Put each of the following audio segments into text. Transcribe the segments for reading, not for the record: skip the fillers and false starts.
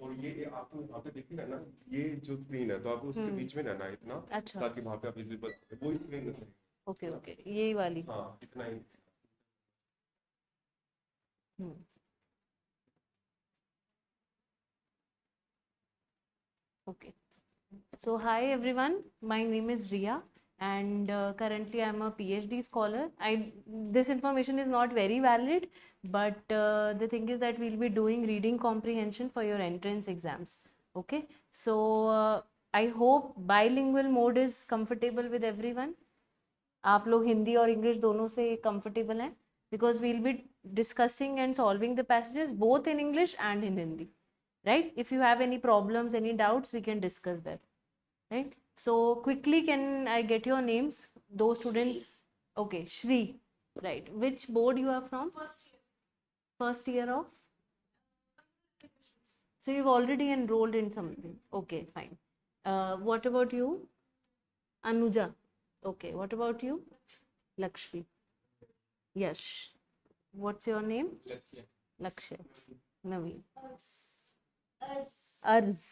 और ये आपको वहाँ पे दिखेगा ना, ये जो स्क्रीन है तो आपको उसके बीच में रहना है इतना, अच्छा, ताकि वहाँ पे आप विजिबल वो स्क्रीन में रहेगा। ओके ओके, यही वाली। हाँ इतना ही। हम्म, okay. So, hi everyone, my name is Ria, and currently I am a PhD scholar. This information is not very valid, but the thing is that we'll be doing reading comprehension for your entrance exams. Okay, so I hope bilingual mode is comfortable with everyone. आप लोग हिंदी और English दोनों से comfortable हैं, because we'll be discussing and solving the passages both in English and in Hindi, right? If you have any problems, any doubts, we can discuss that, right? So quickly, can I get your names, those students? Okay, Shri, right? Which board you are from? First year of? So you've already enrolled in something. Okay, fine. What about you? Anuja. Okay, what about you? Lakshmi. Yash. What's your name? Lakshya. Naveen. Arz.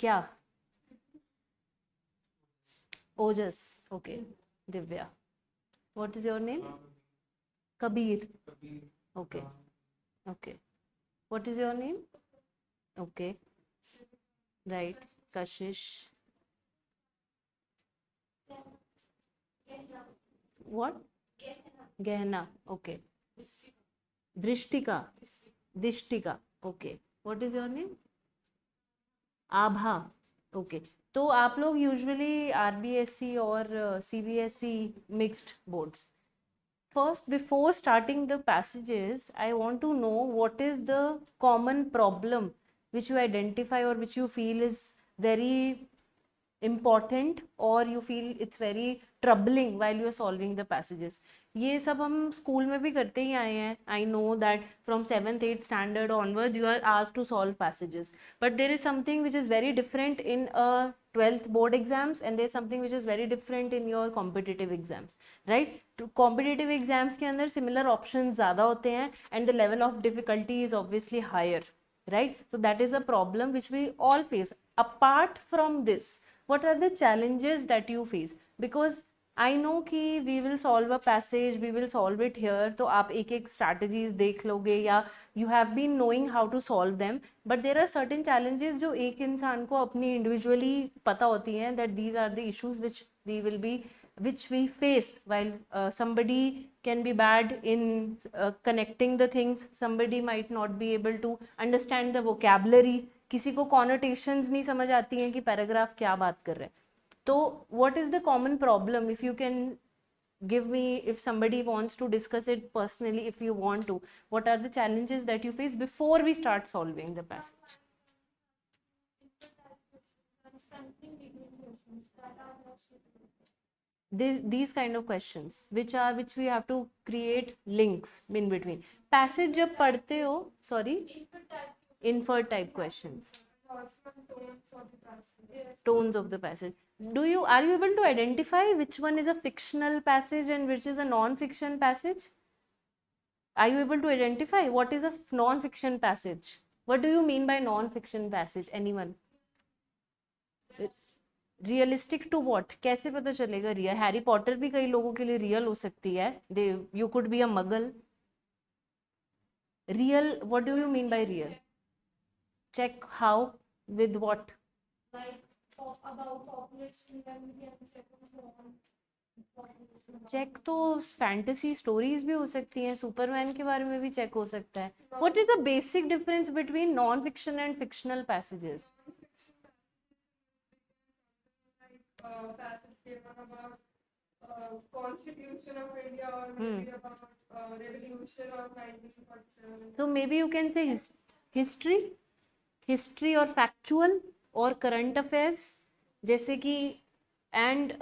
क्या? Ojas. Okay. Divya. What is your name? Kabir. Okay. Okay. What is your name? Okay. Right. Kashish. What? Gehna. Okay. Drishtika. Dishtika. Okay. What is your name? Abha. Okay, तो आप लोग usually RBSE और CBSE mixed boards. First, before starting the passages, I want to know what is the common problem which you identify or which you feel is very important, or you feel it's very troubling while you're solving the passages. ये सब हम school में भी करते ही आए हैं. I know that from 7th 8th standard onwards you are asked to solve passages, but there is something which is very different in a 12th board exams, and there is something which is very different in your competitive exams, right? To competitive exams के अंदर similar options ज़्यादा होते हैं, and the level of difficulty is obviously higher, right? So that is a problem which we all face. Apart from this, what are the challenges that you face? Because I know कि we will solve a passage, we will solve it here, तो आप एक एक strategies देख लोगे या you have been knowing how to solve them, but there are certain challenges जो एक इंसान को अपनी individually पता होती हैं, that these are the issues which we face while somebody can be bad in connecting the things, somebody might not be able to understand the vocabulary, किसी को connotations नहीं समझ आती हैं कि पैराग्राफ क्या बात कर रहे हैं. तो what is the common problem? If you can give me, if somebody wants to discuss it personally, if you want to, what are the challenges that you face before we start solving the passage? These kind of questions which we have to create links in between. Passage जब पढ़ते हो, sorry, infer type questions, tones of the passage. Are you able to identify which one is a fictional passage and which is a non-fiction passage? Are you able to identify what is a non-fiction passage? What do you mean by non-fiction passage? Anyone? Realistic to what? कैसे पता चलेगा real? Harry Potter भी कई लोगों के लिए real हो सकती है. They you could be a muggle. Real, what do you mean by real? Check how, with what? Check तो फैंटेसी स्टोरीज भी हो सकती हैं, सुपरमैन के बारे में भी चेक हो सकता है. What is the basic difference between non fiction and fictional passages? Passage came on about Constitution of India, or maybe about Revolution of 1947. So maybe you can say history or factual or current affairs, जैसे कि and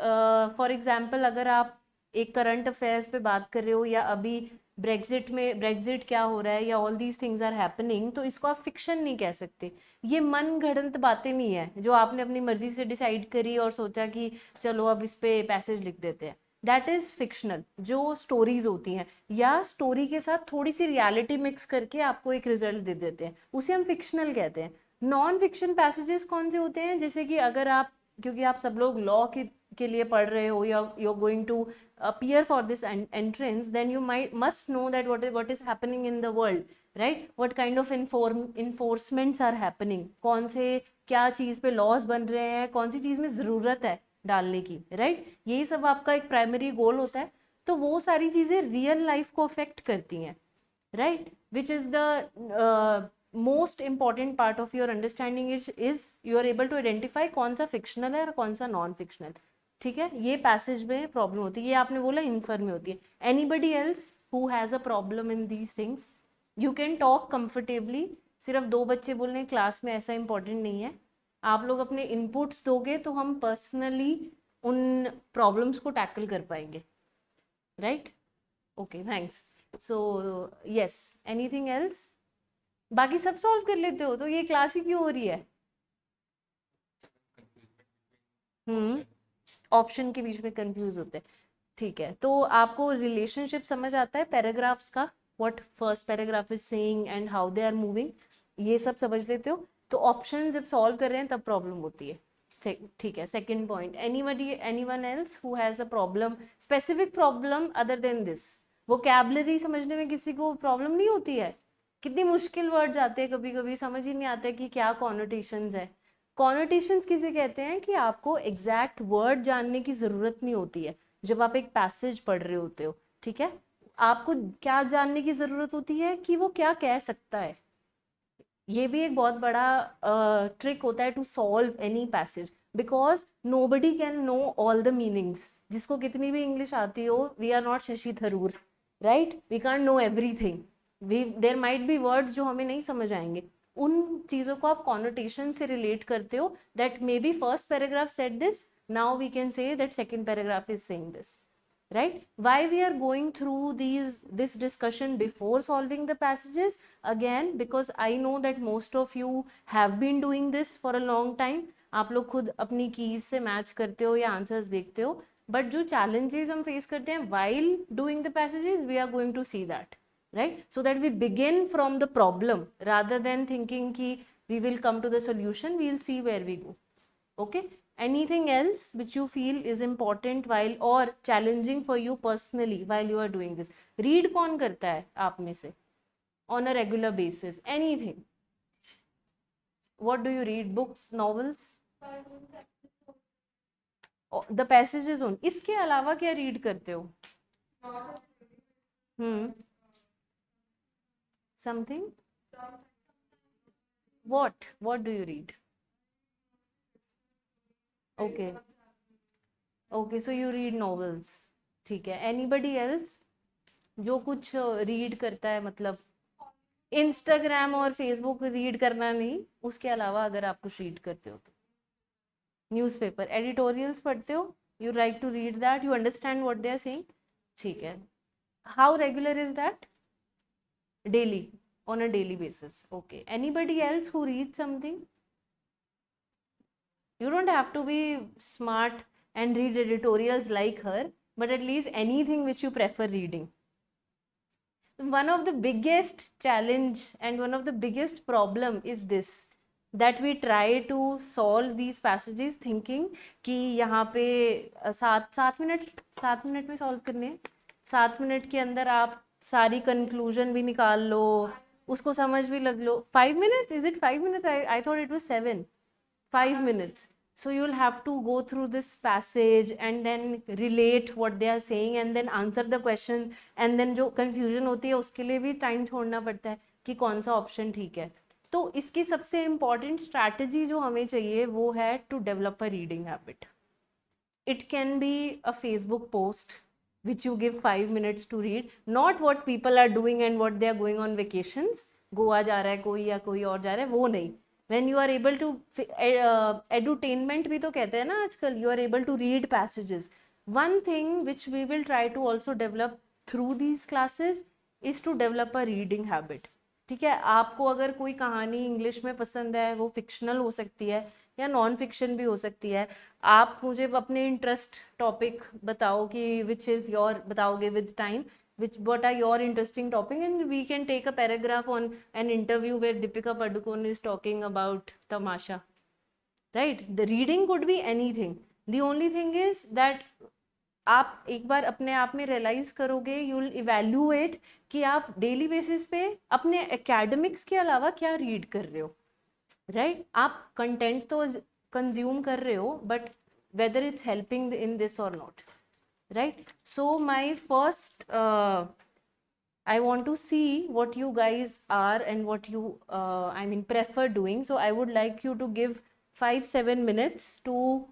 for example अगर आप एक current affairs पे बात कर रहे हो, या अभी ब्रेग्जिट क्या हो रहा है, या all these things are happening, तो इसको आप फिक्शन नहीं कह सकते. ये मन गढ़ंत बातें नहीं है जो आपने अपनी मर्जी से डिसाइड करी और सोचा कि चलो अब इस पे पैसेज लिख देते हैं. That is fictional. जो स्टोरीज होती हैं या स्टोरी के साथ थोड़ी सी रियलिटी मिक्स करके आपको एक रिजल्ट दे देते हैं, उसे हम फिक्शनल कहते हैं. नॉन फिक्शन पैसेजेस कौन से होते हैं, जैसे कि अगर आप, क्योंकि आप सब लोग लॉ के लिए पढ़ रहे हो, या you are going to appear for this entrance, then you must know that what is happening in the world, right? What kind of enforcements are happening, कौन से क्या चीज़ पे लॉज बन रहे हैं, कौन सी चीज़ में ज़रूरत है डालने की, राइट? यही सब आपका एक प्राइमरी गोल होता है। तो वो सारी चीज़ें रियल लाइफ को अफेक्ट करती हैं, right? Which is the most important part of your understanding is you are able to identify कौन सा फिक्शनल है और कौन सा नॉन फिक्शनल, ठीक है? ये पैसेज में प्रॉब्लम होती है, ये आपने बोला इन्फर में होती है। Anybody else who has a problem in these things, you can talk comfortably. सिर्फ 2 बच्चे बोलने क्लास में ऐसा इंपॉर्टेंट नहीं है। आप लोग अपने इनपुट्स दोगे तो हम पर्सनली उन प्रॉब्लम्स को टैकल कर पाएंगे, right? Okay, thanks. So yes, anything else? बाकी सब सॉल्व कर लेते हो, तो ये क्लास ही क्यों हो रही है? ऑप्शन के बीच में कंफ्यूज होते हैं, ठीक है? तो आपको रिलेशनशिप समझ आता है पैराग्राफ्स का, what first paragraph is saying and how they are moving, ये सब समझ लेते हो? तो ऑप्शन जब सॉल्व कर रहे हैं तब प्रॉब्लम होती है, ठीक है? Second point, anyone else who has a problem, specific problem other than this? Vocabulary समझने में किसी को प्रॉब्लम नहीं होती है? कितनी मुश्किल वर्ड्स आते हैं, कभी कभी समझ ही नहीं आता कि क्या कॉनोटेशंस है। कॉनोटेशंस किसे कहते हैं कि आपको एग्जैक्ट वर्ड जानने की ज़रूरत नहीं होती है जब आप एक पैसेज पढ़ रहे होते हो, ठीक है? आपको क्या जानने की ज़रूरत होती है कि वो क्या कह सकता है। ये भी एक बहुत बड़ा ट्रिक होता है to solve any passage, because nobody can know all the meanings. जिसको कितनी भी इंग्लिश आती हो, we are not Shashi Tharoor, right? We can't know everything, there might be words जो हमें नहीं समझ आएंगे। उन चीज़ों को आप कॉनोटेशन से रिलेट करते हो, that may be first paragraph said this, now we can say that second paragraph is saying this, right? Why we are going through this discussion before solving the passages? Again, because I know that most of you have been doing this for a long time. आप लोग खुद अपनी keys से match करते हो या answers देखते हो, बट जो challenges हम फेस करते हैं while doing the passages, we are going to see that, right? So that we begin from the problem rather than thinking ki we will come to the solution, we will see where we go. Okay? Anything else which you feel is important while or challenging for you personally while you are doing this? Read कौन करता है आप में से on a regular basis? Anything? What do you read? Books, novels? The passages on. इसके अलावा क्या read करते हो? Something? What do you read? Okay. Okay, so you read novels. ठीक है. Anybody else जो कुछ रीड करता है, मतलब इंस्टाग्राम और फेसबुक रीड करना नहीं, उसके अलावा अगर आप कुछ रीड करते हो तो न्यूज़पेपर, एडिटोरियल्स पढ़ते हो, you like to read that, you understand what they are saying, ठीक है? How regular is that? Daily, on a daily basis. Okay. Anybody else who reads something? You don't have to be smart and read editorials like her, but at least anything which you prefer reading. One of the biggest challenge and one of the biggest problem is this, that we try to solve these passages thinking कि यहाँ पे 7 minute में solve करने हैं, 7 minute के अंदर आप सारी कंक्लूजन भी निकाल लो, उसको समझ भी लग लो। 5 minutes? Is it 5 minutes? I thought it was 7. 5 minutes. So you'll have to go through this passage and then relate what they are saying and then answer the question, and then जो confusion होती है उसके लिए भी time छोड़ना पड़ता है कि कौन सा ऑप्शन ठीक है। तो इसकी सबसे इम्पॉर्टेंट स्ट्रैटेजी जो हमें चाहिए वो है to develop a reading habit. It can be a Facebook post which you give 5 minutes to read, not what people are doing and what they are going on vacations. Goa जा रहा है कोई या कोई और जा रहा है, वो नहीं. When you are able to edutainment भी तो कहते हैं ना आजकल, you are able to read passages. One thing which we will try to also develop through these classes is to develop a reading habit. ठीक है, आपको अगर कोई कहानी इंग्लिश में पसंद है, वो फिक्शनल हो सकती है या नॉन फिक्शन भी हो सकती है, आप मुझे अपने इंटरेस्ट टॉपिक बताओ कि विच इज़ योर, बताओगे with time what are your interesting topic, and we can take a paragraph on an interview where Deepika Padukone is talking about Tamasha, right? The reading could be anything. The only thing is that आप एक बार अपने आप में realise करोगे, you will evaluate कि आप daily basis पे अपने एकेडमिक्स के अलावा क्या रीड कर रहे हो, राइट? आप कंटेंट तो कंज्यूम कर रहे हो, but whether it's helping in this or not, right? So my first I want to see what you guys are and what you I mean prefer doing. So I would like you to give 5-7 minutes to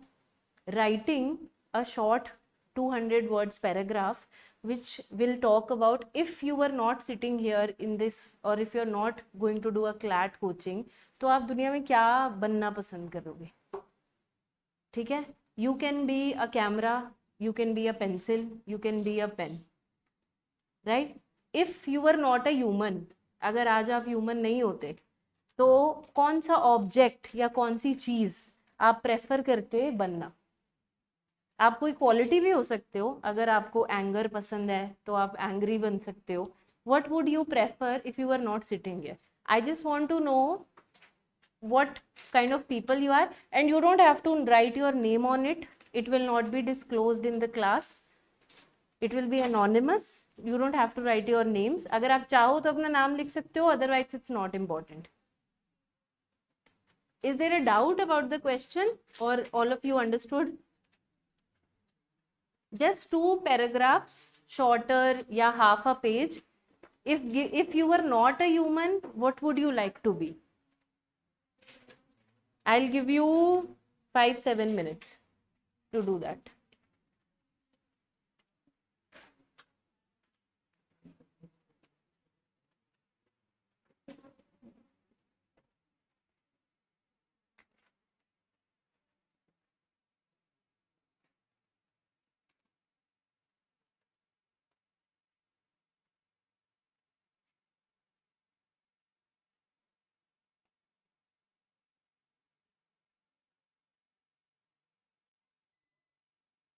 writing a short 200 words paragraph which will talk about, if you were not sitting here in this, or if you're not going to do a CLAT coaching, तो आप दुनिया में क्या बनना पसंद करोगे, ठीक है? You can be a camera, you can be a pencil, you can be a pen, right? If you were not a human, अगर आज आप human नहीं होते, तो कौन सा ऑब्जेक्ट या कौन सी चीज आप प्रेफर करते बनना? आप कोई क्वालिटी भी हो सकते हो, अगर आपको एंगर पसंद है तो आप एंग्री बन सकते हो. What would you prefer if you were not sitting here? I just want to know what kind of people you are, and you don't have to write your name on it. It will not be disclosed in the class. It will be anonymous. You don't have to write your names. अगर आप चाहो तो अपना नाम लिख सकते हो, otherwise it's not important. Is there a doubt about the question, or all of you understood? Just 2 paragraphs, shorter या half a page. If you were not a human, what would you like to be? I'll give you 5-7 minutes to do that.